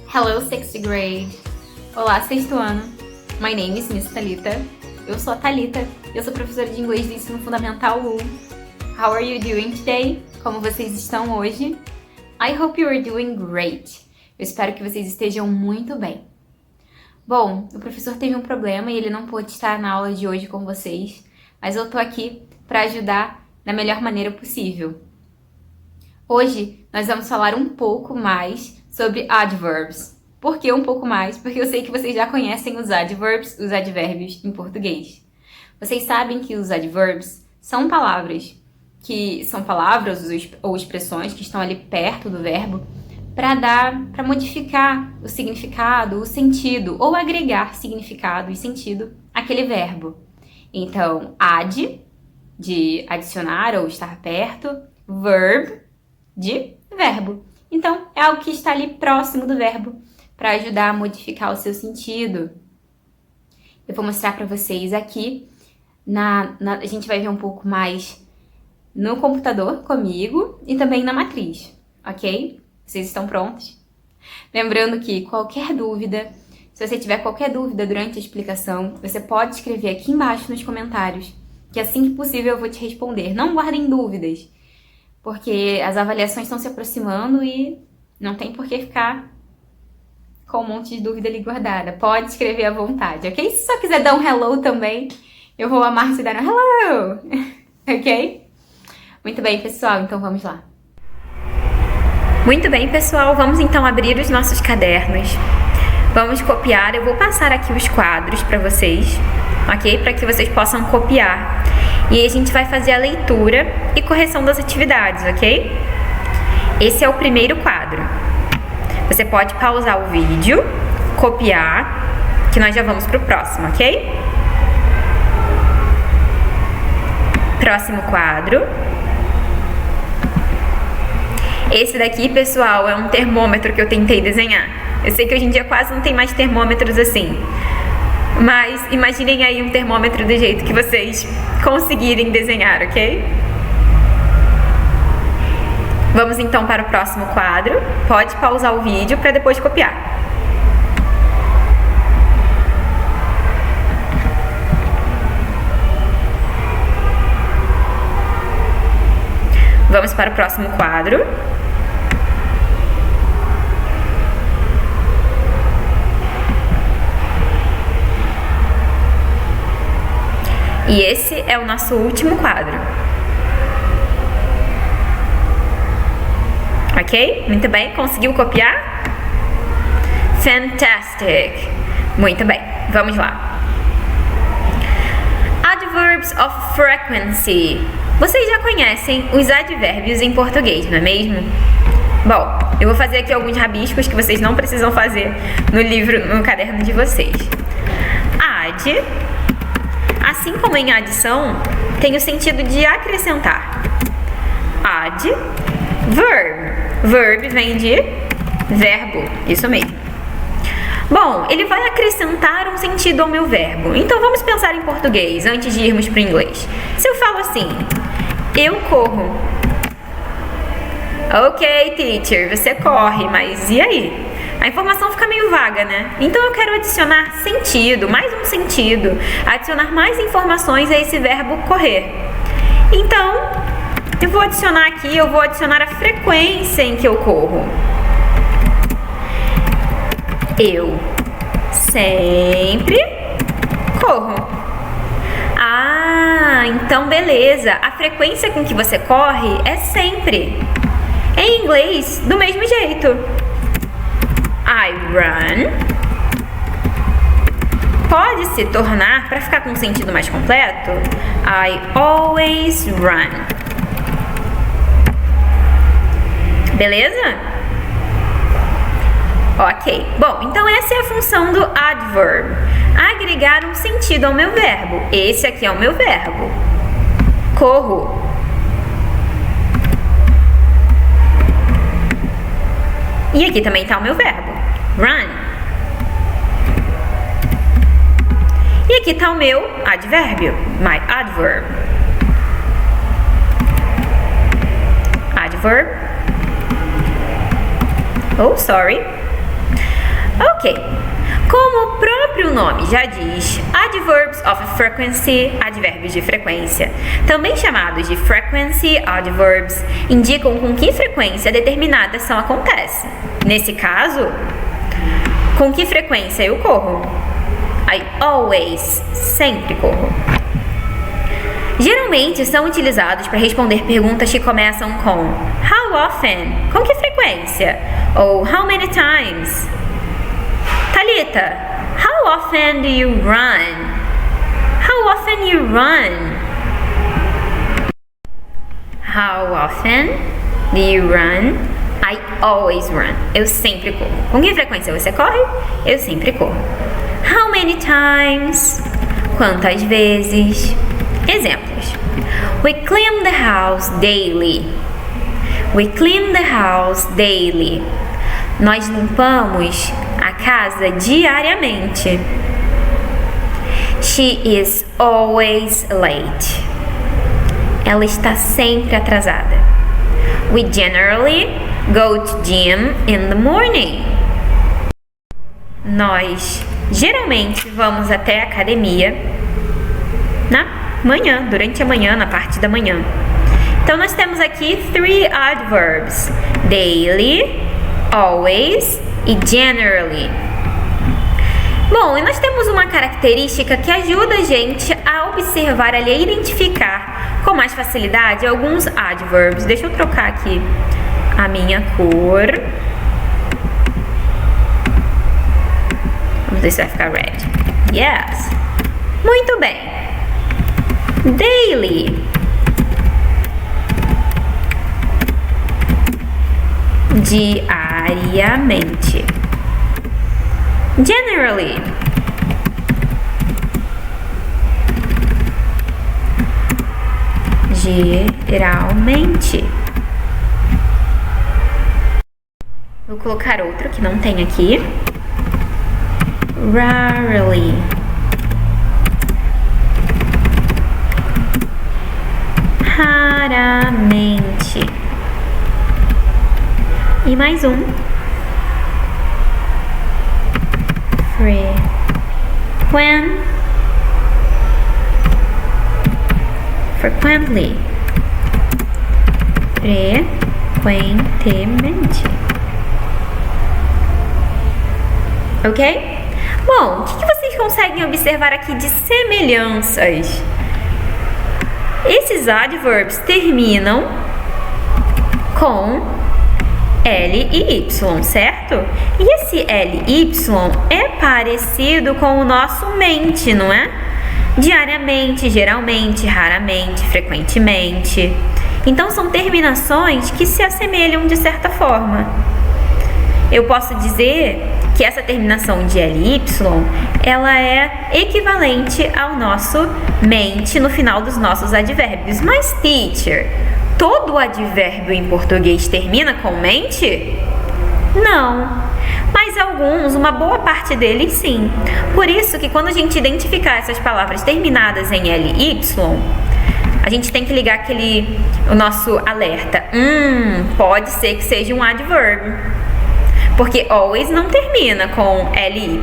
Hello, sixth grade. Olá, sexto ano. My name is Miss Thalita. Eu sou a Thalita e eu sou professora de inglês do Ensino Fundamental 1. How are you doing today? Como vocês estão hoje? I hope you are doing great. Eu espero que vocês estejam muito bem. Bom, o professor teve um problema e ele não pôde estar na aula de hoje com vocês, mas eu tô aqui para ajudar da melhor maneira possível. Hoje nós vamos falar um pouco mais sobre adverbs. Por que um pouco mais? Porque eu sei que vocês já conhecem os adverbs, os advérbios em português. Vocês sabem que os adverbs são palavras ou expressões que estão ali perto do verbo para modificar o significado, o sentido, ou agregar significado e sentido àquele verbo. Então, ad, de adicionar ou estar perto, verb, de verbo. Então, é algo que está ali próximo do verbo para ajudar a modificar o seu sentido. Eu vou mostrar para vocês aqui, a gente vai ver um pouco mais no computador comigo e também na matriz, ok? Vocês estão prontos? Lembrando que qualquer dúvida, se você tiver qualquer dúvida durante a explicação, você pode escrever aqui embaixo nos comentários, que assim que possível eu vou te responder. Não guardem dúvidas, porque as avaliações estão se aproximando e não tem por que ficar com um monte de dúvida ali guardada. Pode escrever à vontade, ok? Se só quiser dar um hello também, eu vou amar se dar um hello, ok? Muito bem, pessoal, então vamos lá. Muito bem, pessoal, vamos então abrir os nossos cadernos. Vamos copiar, eu vou passar aqui os quadros para vocês, ok? Para que vocês possam copiar. E aí a gente vai fazer a leitura e correção das atividades, ok? Esse é o primeiro quadro. Você pode pausar o vídeo, copiar, que nós já vamos para o próximo, ok? Próximo quadro. Esse daqui, pessoal, é um termômetro que eu tentei desenhar. Eu sei que hoje em dia quase não tem mais termômetros assim. Mas imaginem aí um termômetro do jeito que vocês conseguirem desenhar, ok? Vamos então para o próximo quadro. Pode pausar o vídeo para depois copiar. Vamos para o próximo quadro. E esse é o nosso último quadro. Ok? Muito bem. Conseguiu copiar? Fantastic! Muito bem. Vamos lá. Adverbs of frequency. Vocês já conhecem os advérbios em português, não é mesmo? Bom, eu vou fazer aqui alguns rabiscos que vocês não precisam fazer no livro, no caderno de vocês. Ad, assim como em adição, tem o sentido de acrescentar. Add verb. Verb vem de verbo, isso mesmo. Bom, ele vai acrescentar um sentido ao meu verbo. Então vamos pensar em português antes de irmos para o inglês. Se eu falo assim, eu corro. Ok, teacher, você corre, mas e aí? A informação fica meio vaga, né? Então eu quero adicionar sentido, mais um sentido, adicionar mais informações a esse verbo correr. Então, eu vou adicionar aqui, eu vou adicionar a frequência em que eu corro. Eu sempre corro. Ah, então beleza. A frequência com que você corre é sempre. Em inglês, do mesmo jeito. I run. Pode se tornar, para ficar com um sentido mais completo, I always run. Beleza? Ok. Bom, então essa é a função do adverb. Agregar um sentido ao meu verbo. Esse aqui é o meu verbo. Corro. E aqui também está o meu verbo. Run. E aqui está o meu advérbio. My adverb. Adverb. Oh, sorry. Ok. Como o próprio nome já diz, adverbs of frequency, advérbios de frequência, também chamados de frequency adverbs, indicam com que frequência determinada ação acontece. Nesse caso, com que frequência eu corro? I always, sempre corro. Geralmente são utilizados para responder perguntas que começam com how often, com que frequência? Ou how many times? Thalita, how often do you run? How often you run? How often do you run? I always run. Eu sempre corro. Com que frequência você corre? Eu sempre corro. How many times? Quantas vezes? Exemplos. We clean the house daily. We clean the house daily. Nós limpamos a casa diariamente. She is always late. Ela está sempre atrasada. We generally go to gym in the morning. Nós geralmente vamos até a academia na manhã, durante a manhã, na parte da manhã. Então nós temos aqui 3 adverbs: daily, always e generally. Bom, e nós temos uma característica que ajuda a gente a observar ali, a identificar com mais facilidade alguns adverbs. Deixa eu trocar aqui a minha cor. Vamos ver se vai ficar red. Yes. Muito bem. Daily. Diariamente. Generally. Geralmente. Vou colocar outro que não tem aqui. Rarely. Raramente. E mais um. Frequently. Frequentemente. Ok? Bom, o que vocês conseguem observar aqui de semelhanças? Esses adverbs terminam com L e Y, certo? E esse L e Y é parecido com o nosso mente, não é? Diariamente, geralmente, raramente, frequentemente. Então são terminações que se assemelham de certa forma. Eu posso dizer que essa terminação de LY, ela é equivalente ao nosso mente no final dos nossos advérbios. Mas, teacher, todo advérbio em português termina com mente? Não. Mas alguns, uma boa parte deles sim. Por isso que quando a gente identificar essas palavras terminadas em LY, a gente tem que ligar o nosso alerta. Pode ser que seja um advérbio. Porque always não termina com LY,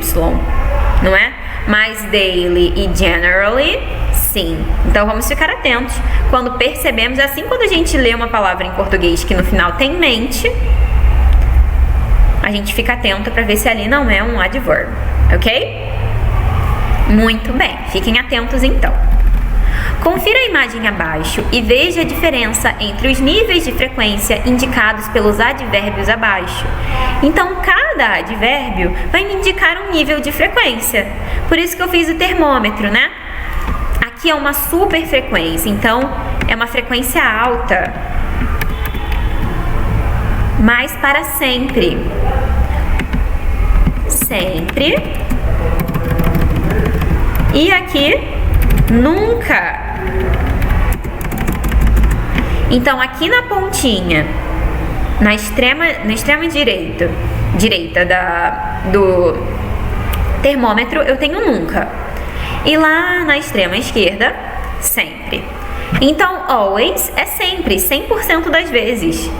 não é? Mas daily e generally, sim. Então vamos ficar atentos quando percebemos, assim quando a gente lê uma palavra em português que no final tem mente, a gente fica atento para ver se ali não é um advérbio, ok? Muito bem, fiquem atentos então. Confira a imagem abaixo e veja a diferença entre os níveis de frequência indicados pelos advérbios abaixo. Então, cada advérbio vai me indicar um nível de frequência. Por isso que eu fiz o termômetro, né? Aqui é uma super frequência, então é uma frequência alta. Mas para sempre. Sempre. E aqui, nunca. Então aqui na pontinha, na extrema direita do termômetro, eu tenho nunca. E lá na extrema esquerda, sempre. Então always é sempre, 100% das vezes.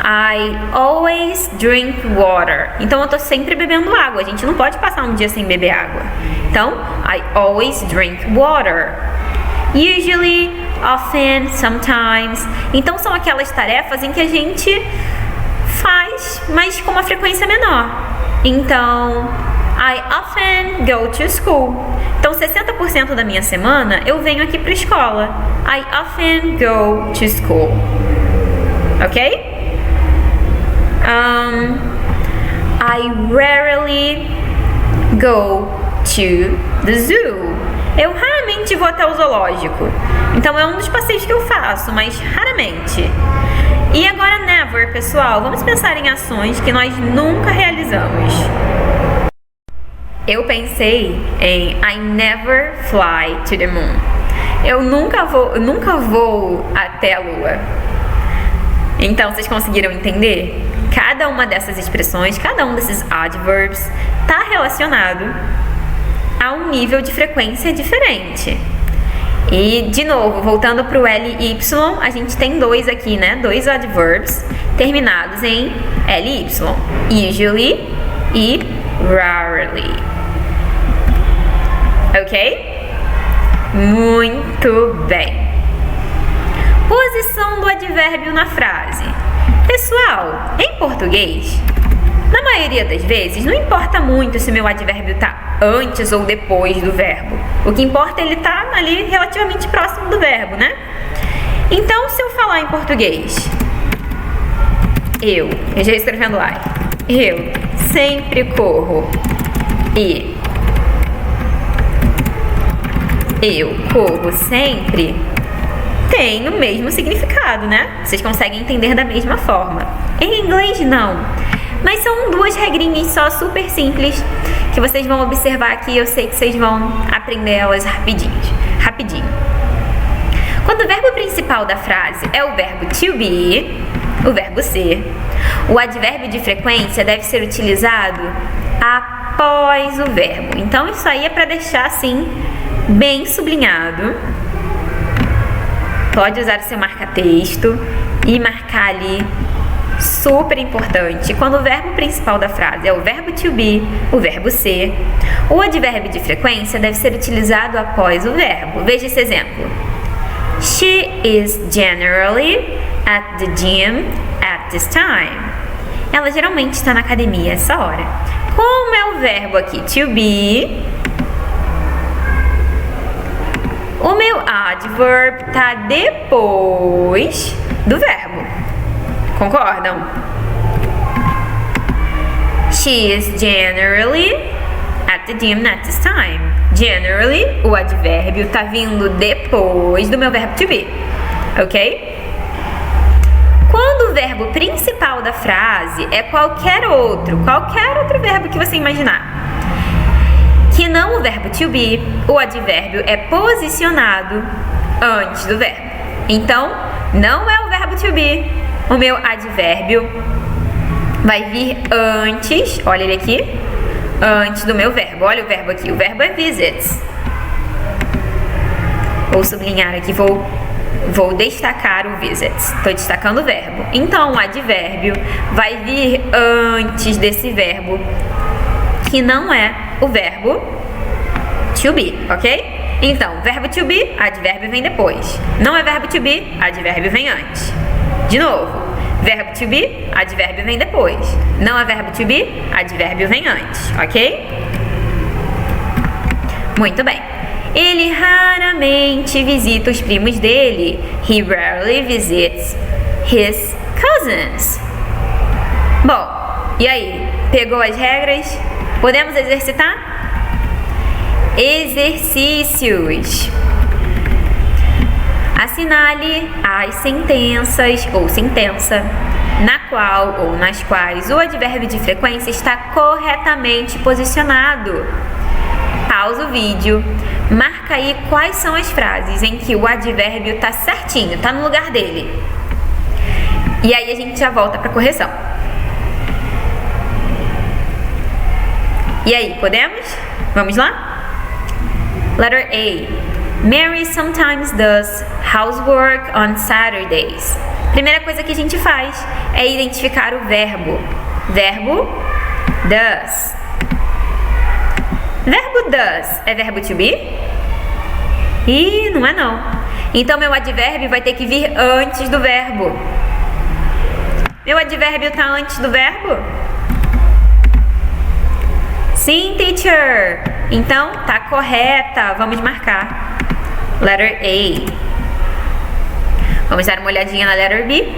I always drink water. Então eu tô sempre bebendo água. A gente não pode passar um dia sem beber água. Então, I always drink water. Usually, often, sometimes. Então são aquelas tarefas em que a gente faz, mas com uma frequência menor. Então, I often go to school. Então 60% da minha semana eu venho aqui para a escola. I often go to school. Ok? I rarely go to the zoo. Eu raramente vou até o zoológico. Então é um dos passeios que eu faço, mas raramente. E agora never, pessoal. Vamos pensar em ações que nós nunca realizamos. Eu pensei em I never fly to the moon. Eu nunca vou até a lua. Então, vocês conseguiram entender? Cada uma dessas expressões, cada um desses adverbs está relacionado a um nível de frequência diferente. E, de novo, voltando para o LY, a gente tem dois aqui, né? Dois adverbs terminados em LY. Usually e rarely. Ok? Muito bem. Posição do advérbio na frase. Pessoal, em português, na maioria das vezes, não importa muito se o meu advérbio está antes ou depois do verbo. O que importa é ele estar ali relativamente próximo do verbo, né? Então, se eu falar em português, eu já escrevendo I, eu sempre corro e eu corro sempre, tem o mesmo significado, né? Vocês conseguem entender da mesma forma. Em inglês, não. Mas são duas regrinhas só super simples que vocês vão observar aqui. Eu sei que vocês vão aprender elas rapidinho. Quando o verbo principal da frase é o verbo to be, o verbo ser, o advérbio de frequência deve ser utilizado após o verbo. Então, isso aí é para deixar assim, bem sublinhado. Pode usar o seu marca-texto e marcar ali, super importante. Quando o verbo principal da frase é o verbo to be, o verbo ser, o advérbio de frequência deve ser utilizado após o verbo. Veja esse exemplo. She is generally at the gym at this time. Ela geralmente está na academia essa hora. Como é o verbo aqui? To be. O meu adverb está depois do verbo. Concordam? She is generally at the gym at this time. Generally, o advérbio está vindo depois do meu verbo to be. Ok? Quando o verbo principal da frase é qualquer outro verbo que você imaginar, que não o verbo to be, o advérbio é posicionado antes do verbo. Então, não é o verbo to be. O meu advérbio vai vir antes, olha ele aqui, antes do meu verbo. Olha o verbo aqui, o verbo é visits. Vou sublinhar aqui, vou destacar o visits. Estou destacando o verbo. Então, o advérbio vai vir antes desse verbo, que não é o verbo to be, ok? Então, verbo to be, advérbio vem depois. Não é verbo to be, advérbio vem antes. De novo, verbo to be, advérbio vem depois. Não é verbo to be, advérbio vem antes, ok? Muito bem. Ele raramente visita os primos dele. He rarely visits his cousins. Bom, e aí? Pegou as regras? Podemos exercitar? Exercícios. Assinale as sentenças ou sentença na qual ou nas quais o advérbio de frequência está corretamente posicionado. Pausa o vídeo. Marca aí quais são as frases em que o advérbio está certinho, está no lugar dele. E aí a gente já volta para a correção. E aí, podemos? Vamos lá? Letter A. Mary sometimes does housework on Saturdays. Primeira coisa que a gente faz é identificar o verbo. Verbo does. Verbo does é verbo to be? Ih, não é não. Então meu advérbio vai ter que vir antes do verbo. Meu advérbio tá antes do verbo? Sim, teacher. Então tá correta. Vamos marcar. Letter A. Vamos dar uma olhadinha na letter B.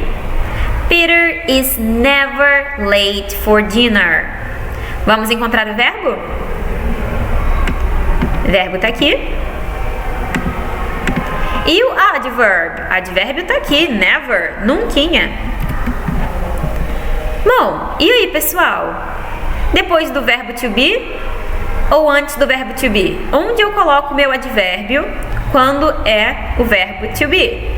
Peter is never late for dinner. Vamos encontrar o verbo? O verbo tá aqui. E o adverb? Advérbio tá aqui. Never. Nunquinha. Bom, e aí, pessoal? Depois do verbo to be ou antes do verbo to be? Onde eu coloco o meu advérbio quando é o verbo to be?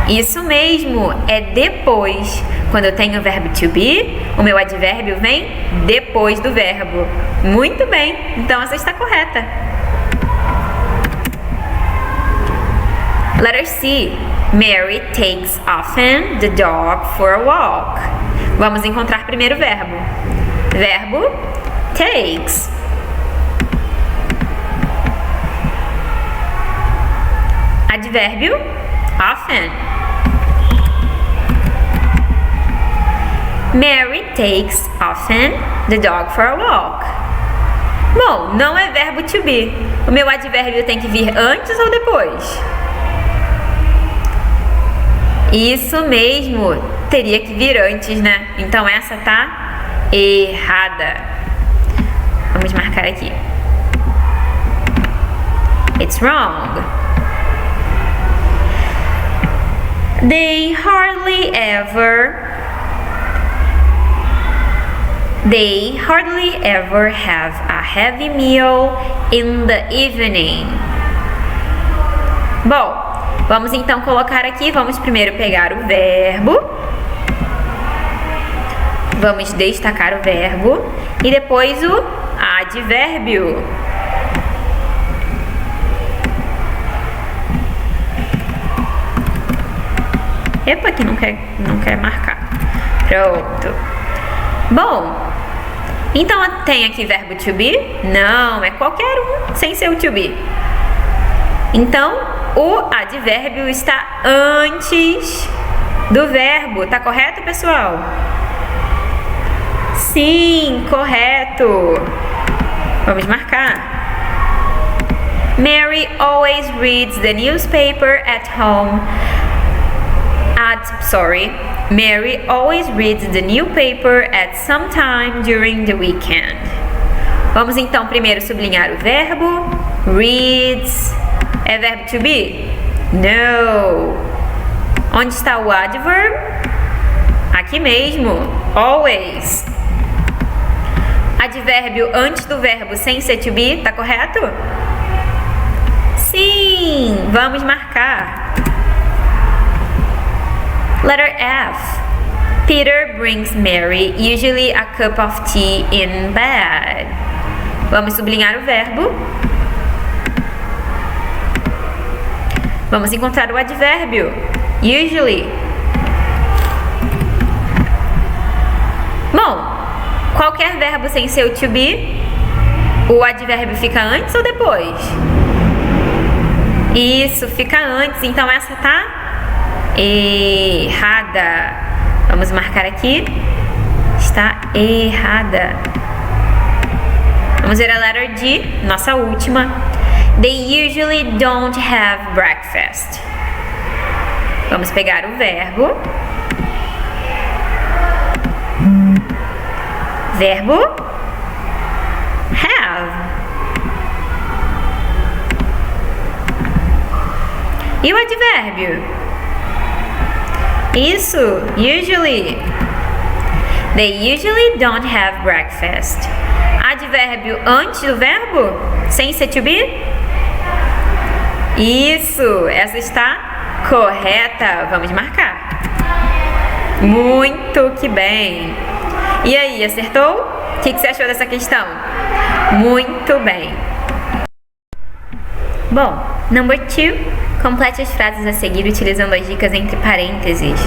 Isso mesmo, é depois. Quando eu tenho o verbo to be, o meu advérbio vem depois do verbo. Muito bem, então essa está correta. Letter C. Mary takes often the dog for a walk. Vamos encontrar primeiro o verbo. Verbo takes. Advérbio often. Mary takes often the dog for a walk. Bom, não é verbo to be. O meu advérbio tem que vir antes ou depois? Isso mesmo, teria que vir antes, né? Então essa tá errada. Vamos marcar aqui. It's wrong. They hardly ever have a heavy meal in the evening. Bom, vamos então colocar aqui, vamos primeiro pegar o verbo. Vamos destacar o verbo e depois o advérbio. Epa, que não quer marcar. Pronto. Bom, então tem aqui verbo to be? Não, é qualquer um, sem ser o to be. Então, o advérbio está antes do verbo. Tá correto, pessoal? Sim, correto. Vamos marcar. Mary always reads the newspaper at home. Mary always reads the newspaper at some time during the weekend. Vamos então primeiro sublinhar o verbo. Reads. É verbo to be? No. Onde está o adverb? Aqui mesmo. Always. Advérbio antes do verbo sem ser to be, tá correto? Sim. Vamos marcar. Letter F. Peter brings Mary usually a cup of tea in bed. Vamos sublinhar o verbo. Vamos encontrar o advérbio. Usually. Bom, qualquer verbo sem ser o to be, o advérbio fica antes ou depois? Isso, fica antes. Então essa tá errada. Vamos marcar aqui. Está errada. Vamos ver a letter D, nossa última. They usually don't have breakfast. Vamos pegar o verbo. Verbo have. E o advérbio? Isso, usually. They usually don't have breakfast. Advérbio antes do verbo? Sem ser to be? Isso, essa está correta. Vamos marcar. Muito que bem. E aí, acertou? O que você achou dessa questão? Muito bem. Bom, number 2. Complete as frases a seguir utilizando as dicas entre parênteses.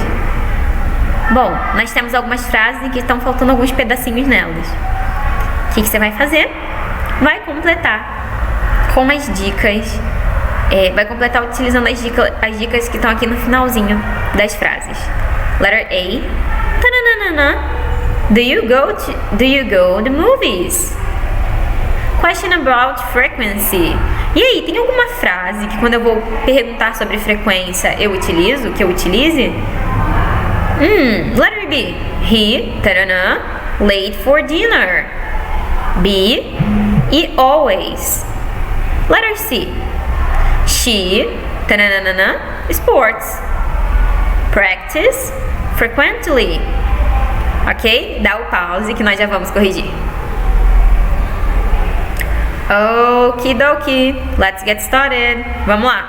Bom, nós temos algumas frases em que estão faltando alguns pedacinhos nelas. O que você vai fazer? Vai completar com as dicas. Vai completar utilizando as dicas que estão aqui no finalzinho das frases. Letter A. Tananana. Do you go to movies? Question about frequency. E aí, tem alguma frase que quando eu vou perguntar sobre frequência eu utilizo, que eu utilize? Letter B. He, tarana, late for dinner. B. E always. Letter C. She, tananana, sports. Practice, frequently. Ok? Dá o pause que nós já vamos corrigir. Okidoki, let's get started. Vamos lá.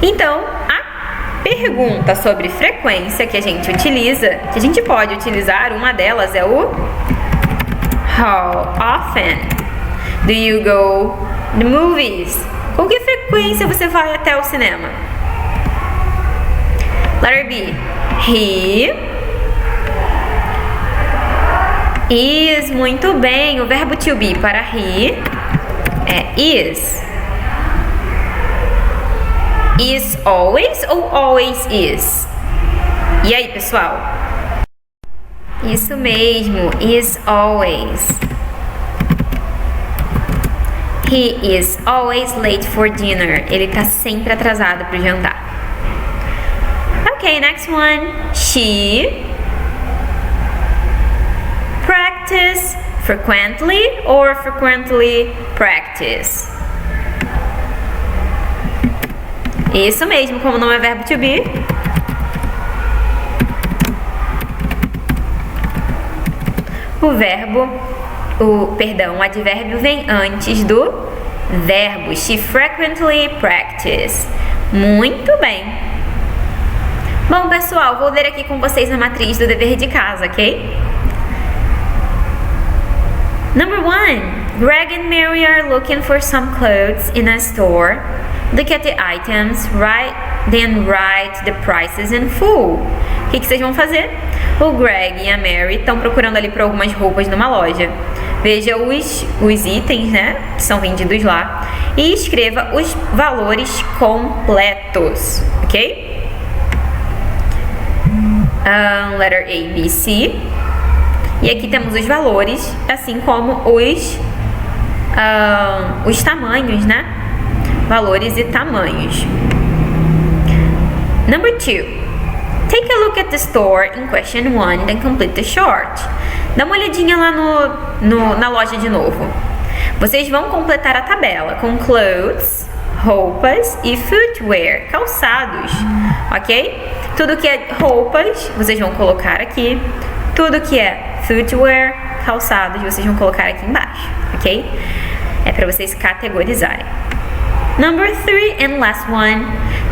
Então, a pergunta sobre frequência que a gente utiliza, que a gente pode utilizar, uma delas é o How often do you go to movies? Com que frequência você vai até o cinema? Letter B. He is, muito bem. O verbo to be para he é is. Is always ou always is? E aí, pessoal? Isso mesmo, is always. He is always late for dinner. Ele tá sempre atrasado pro jantar. Okay, next one. She practice frequently or frequently practice? Isso mesmo, como não é verbo to be. O advérbio vem antes do verbo. She frequently practice. Muito bem. Bom, pessoal, vou ler aqui com vocês a matriz do dever de casa, ok? Number 1. Greg and Mary are looking for some clothes in a store. Look at the items, then write the prices in full. O que vocês vão fazer? O Greg e a Mary estão procurando ali por algumas roupas numa loja. Veja os itens, né, que são vendidos lá e escreva os valores completos, ok? Letter A, B, C. E aqui temos os valores, assim como os tamanhos, né? Valores e tamanhos. Number 2. Take a look at the store in question 1, then complete the short. Dá uma olhadinha lá na loja de novo. Vocês vão completar a tabela com clothes, roupas e footwear, calçados, ok? Tudo que é roupas, vocês vão colocar aqui. Tudo que é footwear, calçados, vocês vão colocar aqui embaixo, ok? É para vocês categorizarem. Number 3 and last one.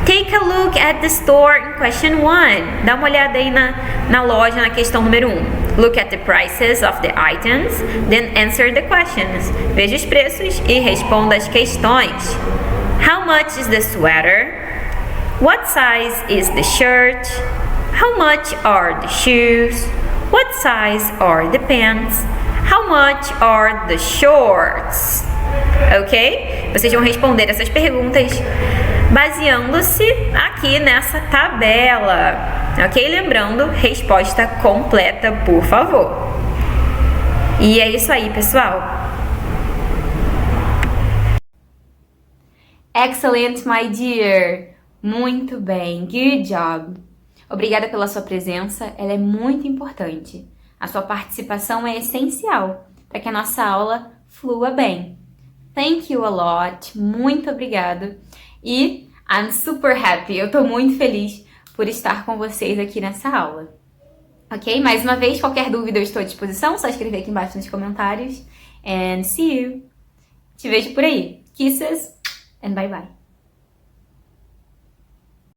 Take a look at the store in question 1. Dá uma olhada aí na loja na questão número 1. Look at the prices of the items, then answer the questions. Veja os preços e responda as questões. How much is the sweater? What size is the shirt? How much are the shoes? What size are the pants? How much are the shorts? Ok? Vocês vão responder essas perguntas baseando-se aqui nessa tabela. Ok? Lembrando, resposta completa, por favor. E é isso aí, pessoal. Excellent, my dear. Muito bem. Good job. Obrigada pela sua presença, ela é muito importante. A sua participação é essencial para que a nossa aula flua bem. Thank you a lot, muito obrigada. E I'm super happy, eu tô muito feliz por estar com vocês aqui nessa aula. Ok? Mais uma vez, qualquer dúvida eu estou à disposição, só escrever aqui embaixo nos comentários. And see you! Te vejo por aí. Kisses and bye bye.